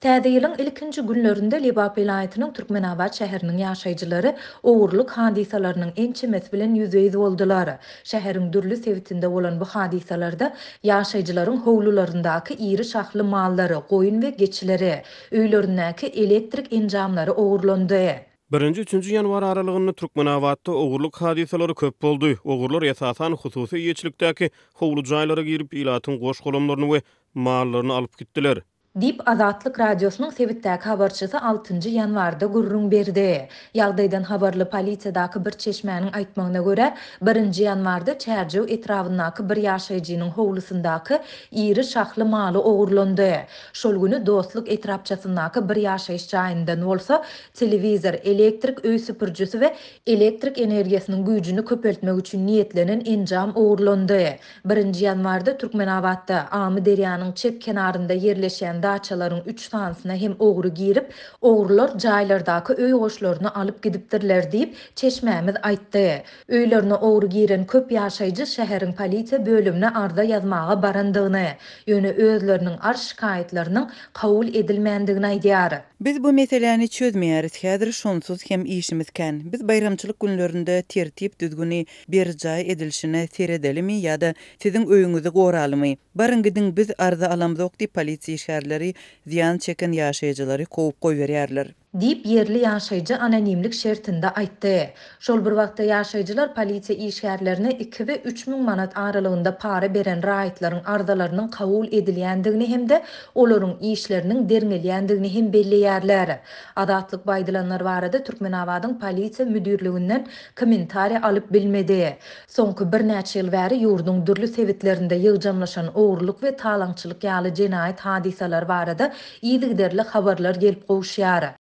Täze ýylyň ilkinji günlerinde Libap vilayatynyň Türkmenabad şäheriniň ýaşaýjylary ogurlyk hadisalarynyň ençemesi bilen ýüzüýiz boldylar. Şäheriň dürli sebitinde bolan bu hadisalarda ýaşaýjylaryň howlularyndaky iri şahly mallary, goýun we geçileri, öýlerindäki elektrik enjamlary ogurlandy. 1-3 ýanwar aralygynda Türkmenabadda ogurlyk hadisalary köp boldy. Ogurlar esasan hususy ýeçilikdäki howlu jaýlara girip ilatyň goş golamlaryny we mallaryny alyp gitdiler. Dip Azatlyk radiosynyň sebitdäki habarçysy 6-njy ýanwarda gurrun berdi. Ýagdaýdan habarly polisiýadaky bir çeşmäniň aýtmagyna görä, 1-nji ýanwarda Çärjew etrafyndaky bir ýaşaýjynyň howlusyndaky iri şahly maly ogurlandy. Şol güni Dostluk etrapçasyndaky bir ýaşaýyş jaýyndan bolsa, telewizor, elektrik öý süpürjüsi we elektrik energiýasynyň güýjüni köpeltmek üçin niýetlenen enjam ogurlandy. 1-nji ýanwarda Türkmenabadda Amy derýanyň çep kenarynda ýerleşen daçalaryň 3 tanasyna hem ogry girip, ogurlar jaýlardaky öý goşlaryny alyp gidipdirler diýip çeşmämiz aýtdy. Öýlerine ogry giren köp ýaşaýjy şäheriň polisiýa bölümine arda ýazmaga barandygyny, ýöne özleriniň arş şikaýetlerini kabul edilmändigini aýdýar. Biz bu meseleni çözmeýäris, häzir şonsuz hem işimiz kän. Biz bayramçylyk günlerinde tertip düzgüni bir jaý edilişine seredelimi ýa-da siziň öýüňizi goralymy? Barın gidin biz arda alamyzok diýip polisiýa işgärleri ziyan çeken ýaşaýjylary kovup goýberýärler. Dip yerli ýaşaýjy anonimlik şertinde aýtdy. Şol bir wagtda ýaşaýjylar polisiýa işgärlerine 2 we 3 000 manat aralygynda para beren raýatlaryň ardalarynyň kabul edilýändigini hemde olaryň işleriniň derňelýändigini hem belleýärler. Adatlyk baýdylanlar barada Türkmenabadyň polisiýa müdürliginden kommentariýa alyp bilmedi. Soňky bir näçe ýyl bäri ýurduň dürli sebitlerinde ýygjamlaşan ogurlyk we talaňçylyk ýaly jenaýat hadisalar barada ýygyderli habarlar gelip gowuşýar.